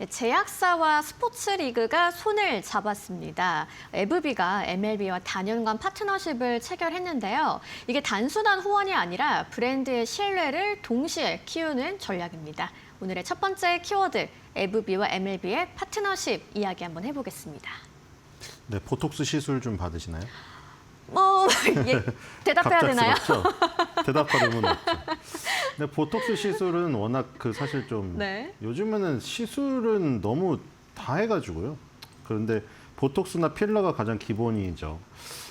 제약사와 스포츠리그가 손을 잡았습니다. 에브비가 MLB와 단연간 파트너십을 체결했는데요. 이게 단순한 후원이 아니라 브랜드의 신뢰를 동시에 키우는 전략입니다. 오늘의 첫 번째 키워드, 에브비와 MLB의 파트너십 이야기 한번 해보겠습니다. 네, 보톡스 시술 좀 받으시나요? 예, 대답해야 되나요? 대답하려면 없죠. 근데 보톡스 시술은 워낙 사실 좀 네. 요즘에는 시술은 너무 다 해가지고요. 그런데 보톡스나 필러가 가장 기본이죠.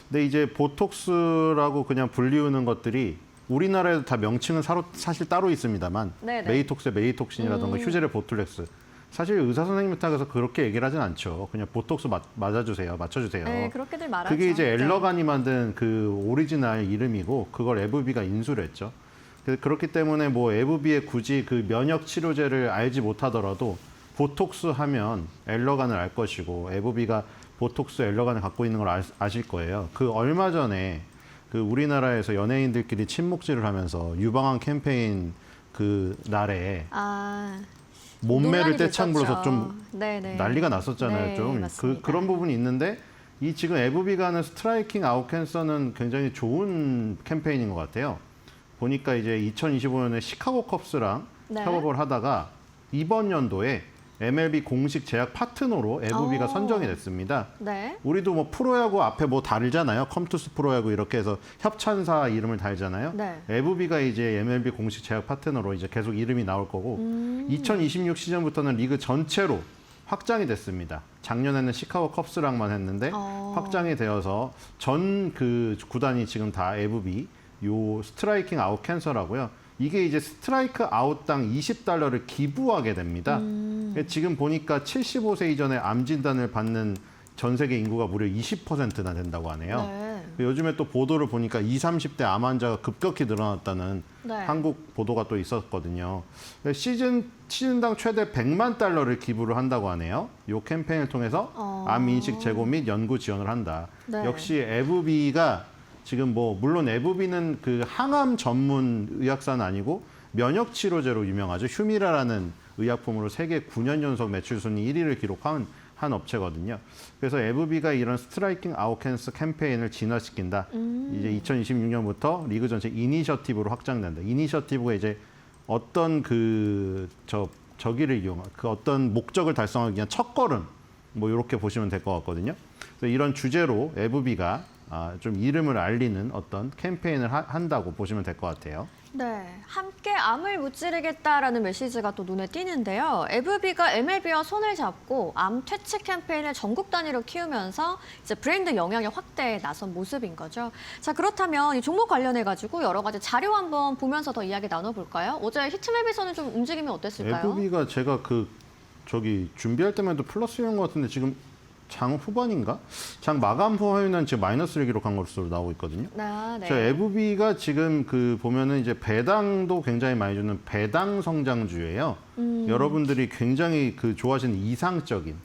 근데 이제 보톡스라고 그냥 불리우는 것들이 우리나라에도 다 명칭은 사실 따로 있습니다만 네네. 메이톡스의 메이톡신이라던가 휴젤의 보툴렉스. 사실 의사 선생님 탁에서 그렇게 얘기를 하진 않죠. 그냥 보톡스 맞아주세요, 맞춰주세요. 네, 그렇게들 말하죠. 그게 이제 네. 엘러간이 만든 그 오리지널 이름이고 그걸 에브비가 인수를 했죠. 그렇기 때문에 뭐 에브비의 굳이 그 면역 치료제를 알지 못하더라도 보톡스 하면 엘러간을 알 것이고 에브비가 보톡스 엘러간을 갖고 있는 걸 아실 거예요. 그 얼마 전에 그 우리나라에서 연예인들끼리 침묵질을 하면서 유방암 캠페인 그 날에 몸매를 논란이 떼창불어서 됐었죠. 좀 네네. 난리가 났었잖아요. 네, 좀 맞습니다. 그런 부분이 있는데 이 지금 에브비가 하는 스트라이킹 아웃 캔서는 굉장히 좋은 캠페인인 것 같아요. 보니까 이제 2025년에 시카고 컵스랑 네. 협업을 하다가 이번 연도에 MLB 공식 제약 파트너로 에브비가 오. 선정이 됐습니다. 네. 우리도 뭐 프로야구 앞에 뭐 달잖아요. 컴투스 프로야구 이렇게 해서 협찬사 이름을 달잖아요. 네. 에브비가 이제 MLB 공식 제약 파트너로 이제 계속 이름이 나올 거고 2026 시즌부터는 리그 전체로 확장이 됐습니다. 작년에는 시카고 컵스랑만 했는데 확장이 되어서 전 그 구단이 지금 다 에브비 요 스트라이킹 아웃 캔서라고요. 이게 이제 스트라이크 아웃당 $20를 기부하게 됩니다. 지금 보니까 75세 이전에 암 진단을 받는 전 세계 인구가 무려 20%나 된다고 하네요. 네. 요즘에 또 보도를 보니까 20, 30대 암 환자가 급격히 늘어났다는 네. 한국 보도가 또 있었거든요. 시즌당 최대 $100만 기부를 한다고 하네요. 이 캠페인을 통해서 암 인식 제고 및 연구 지원을 한다. 네. 역시 에브비가 지금 뭐 물론 에브비는 그 항암 전문 의약사는 아니고 면역 치료제로 유명하죠. 휴미라라는 의약품으로 세계 9년 연속 매출 순위 1위를 기록한 한 업체거든요. 그래서 에브비가 이런 스트라이킹 아웃 캔서 캠페인을 진화시킨다. 이제 2026년부터 리그 전체 이니셔티브로 확장된다. 이니셔티브가 이제 어떤 저기를 이용한 그 어떤 목적을 달성하기 위한 첫걸음 뭐 이렇게 보시면 될 것 같거든요. 그래서 이런 주제로 에브비가 좀 이름을 알리는 어떤 캠페인을 한다고 보시면 될 것 같아요. 네, 함께 암을 무찌르겠다라는 메시지가 또 눈에 띄는데요. 에브비가 MLB와 손을 잡고 암 퇴치 캠페인을 전국 단위로 키우면서 이제 브랜드 영향의 확대에 나선 모습인 거죠. 자, 그렇다면 이 종목 관련해가지고 여러 가지 자료 한번 보면서 더 이야기 나눠볼까요? 어제 히트맵에서는 좀 움직임이 어땠을까요? 에브비가 제가 준비할 때만 해도 플러스인 것 같은데 지금 장 후반인가? 장 마감 후에는 지금 마이너스를 기록한 것으로 나오고 있거든요. 네. 저 에브비가 지금 보면은 이제 배당도 굉장히 많이 주는 배당 성장주예요. 여러분들이 굉장히 좋아하시는 이상적인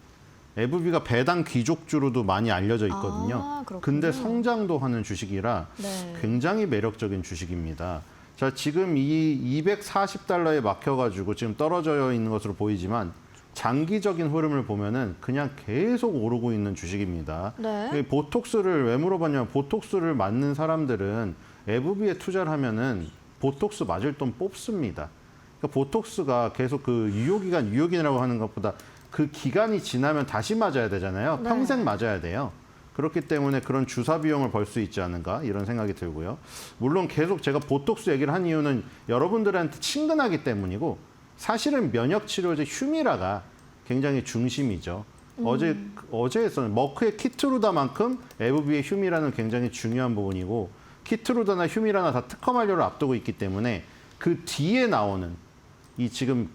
에브비가 배당 귀족주로도 많이 알려져 있거든요. 그렇군요. 근데 성장도 하는 주식이라 네. 굉장히 매력적인 주식입니다. 자, 지금 이 $240에 막혀가지고 지금 떨어져 있는 것으로 보이지만 장기적인 흐름을 보면은 그냥 계속 오르고 있는 주식입니다. 네. 보톡스를 왜 물어봤냐면 보톡스를 맞는 사람들은 에브비에 투자를 하면은 보톡스 맞을 돈 뽑습니다. 그러니까 보톡스가 계속 유효기간이라고 하는 것보다 그 기간이 지나면 다시 맞아야 되잖아요. 네. 평생 맞아야 돼요. 그렇기 때문에 그런 주사 비용을 벌 수 있지 않은가 이런 생각이 들고요. 물론 계속 제가 보톡스 얘기를 한 이유는 여러분들한테 친근하기 때문이고 사실은 면역 치료제 휴미라가 굉장히 중심이죠. 어제에서는 머크의 키트루다만큼 에브비의 휴미라는 굉장히 중요한 부분이고 키트루다나 휴미라나 다 특허 만료를 앞두고 있기 때문에 그 뒤에 나오는 이 지금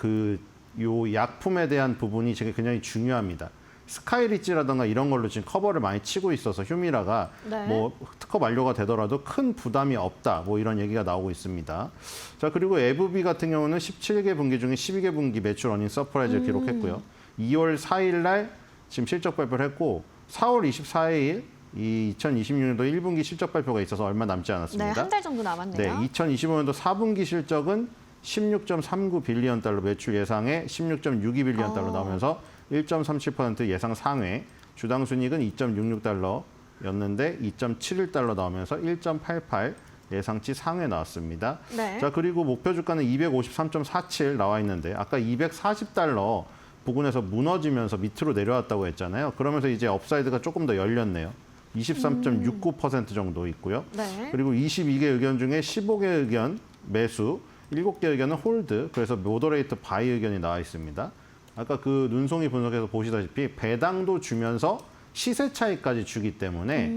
요 약품에 대한 부분이 되게 굉장히 중요합니다. 스카이리치라든가 이런 걸로 지금 커버를 많이 치고 있어서 휴미라가 네. 뭐 특허 만료가 되더라도 큰 부담이 없다. 뭐 이런 얘기가 나오고 있습니다. 자, 그리고 에브비 같은 경우는 17개 분기 중에 12개 분기 매출 어닝 서프라이즈를 기록했고요. 2월 4일 날 지금 실적 발표를 했고 4월 24일 이 2026년도 1분기 실적 발표가 있어서 얼마 남지 않았습니다. 네, 한 달 정도 남았네요. 네, 2025년도 4분기 실적은 16.39 빌리언 달러 매출 예상에 16.62 빌리언 달러 나오면서 1.37% 예상 상회. 주당 순이익은 2.66달러였는데 2.71달러 나오면서 1.88 예상치 상회 나왔습니다. 네. 자, 그리고 목표 주가는 253.47 나와 있는데 아까 240달러 부근에서 무너지면서 밑으로 내려왔다고 했잖아요. 그러면서 이제 업사이드가 조금 더 열렸네요. 23.69% 정도 있고요. 네. 그리고 22개 의견 중에 15개 의견 매수, 7개 의견은 홀드, 그래서 모더레이트 바이 의견이 나와 있습니다. 아까 그 눈송이 분석에서 보시다시피 배당도 주면서 시세 차익까지 주기 때문에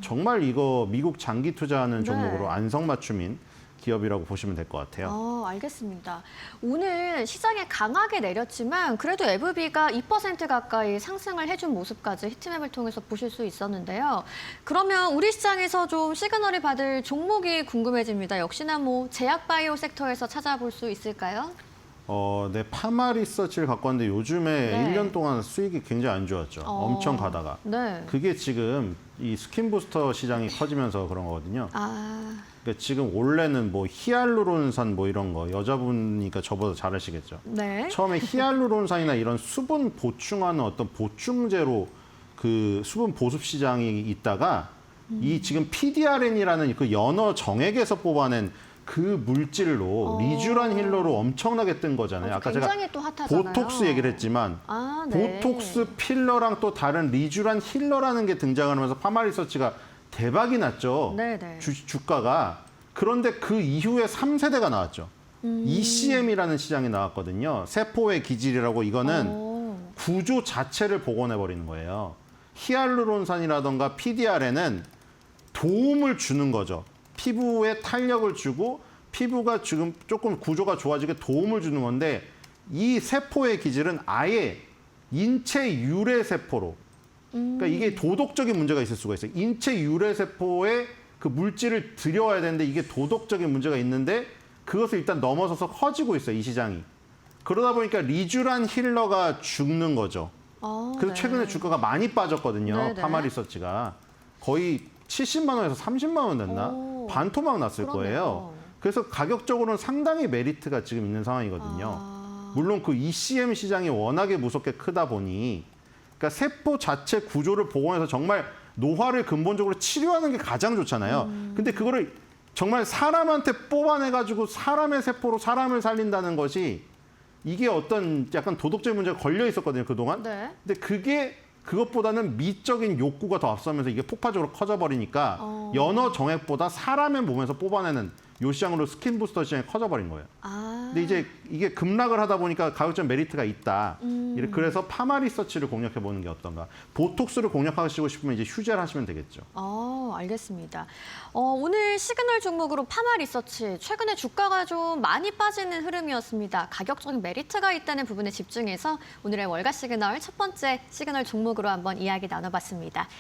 정말 이거 미국 장기 투자하는 종목으로 네. 안성맞춤인 기업이라고 보시면 될 것 같아요. 알겠습니다. 오늘 시장에 강하게 내렸지만 그래도 에브비가 2% 가까이 상승을 해준 모습까지 히트맵을 통해서 보실 수 있었는데요. 그러면 우리 시장에서 좀 시그널을 받을 종목이 궁금해집니다. 역시나 뭐 제약바이오 섹터에서 찾아볼 수 있을까요? 네, 파마 리서치를 갖고 왔는데 요즘에 네. 1년 동안 수익이 굉장히 안 좋았죠. 엄청 가다가. 네. 그게 지금 이 스킨 부스터 시장이 커지면서 그런 거거든요. 아, 그러니까 지금 원래는 뭐 히알루론산 뭐 이런 거 여자분이니까 저보다 잘 아시겠죠. 네. 처음에 히알루론산이나 이런 수분 보충하는 어떤 보충제로 그 수분 보습 시장이 있다가 이 지금 PDRN이라는 그 연어 정액에서 뽑아낸 그 물질로 리쥬란 힐러로 엄청나게 뜬 거잖아요. 아까 제가 굉장히 또 핫하잖아요. 보톡스 얘기를 했지만 아, 네. 보톡스 필러랑 또 다른 리쥬란 힐러라는 게 등장하면서 파마 리서치가 대박이 났죠. 네네. 주가가. 그런데 그 이후에 3세대가 나왔죠. ECM이라는 시장이 나왔거든요. 세포의 기질이라고 이거는 구조 자체를 복원해버리는 거예요. 히알루론산이라던가 PDRN은 도움을 주는 거죠. 피부에 탄력을 주고 피부가 지금 조금 구조가 좋아지게 도움을 주는 건데 이 세포의 기질은 아예 인체 유래 세포로 그러니까 이게 도덕적인 문제가 있을 수가 있어요. 인체 유래 세포에 그 물질을 들여와야 되는데 이게 도덕적인 문제가 있는데 그것을 일단 넘어서서 커지고 있어요. 이 시장이. 그러다 보니까 리쥬란 힐러가 죽는 거죠. 그래서 네. 최근에 주가가 많이 빠졌거든요. 네네. 파마 리서치가. 거의 70만 원에서 30만 원 됐나? 오, 반토막 났을 그러네요. 거예요. 그래서 가격적으로는 상당히 메리트가 지금 있는 상황이거든요. 물론 그 ECM 시장이 워낙에 무섭게 크다 보니 그러니까 세포 자체 구조를 복원해서 정말 노화를 근본적으로 치료하는 게 가장 좋잖아요. 근데 그거를 정말 사람한테 뽑아내가지고 사람의 세포로 사람을 살린다는 것이 이게 어떤 약간 도덕적인 문제가 걸려 있었거든요, 그동안. 네. 근데 그게 그것보다는 미적인 욕구가 더 앞서면서 이게 폭발적으로 커져버리니까 연어 정액보다 사람의 몸에서 뽑아내는 요 시장으로 스킨 부스터 시장이 커져버린 거예요. 근데 이제 이게 급락을 하다 보니까 가격적 메리트가 있다. 그래서 파마 리서치를 공략해 보는 게 어떤가. 보톡스를 공략하시고 싶으면 이제 휴재를 하시면 되겠죠. 알겠습니다. 오늘 시그널 종목으로 파마 리서치, 최근에 주가가 좀 많이 빠지는 흐름이었습니다. 가격적인 메리트가 있다는 부분에 집중해서 오늘의 월가 시그널 첫 번째 시그널 종목으로 한번 이야기 나눠봤습니다.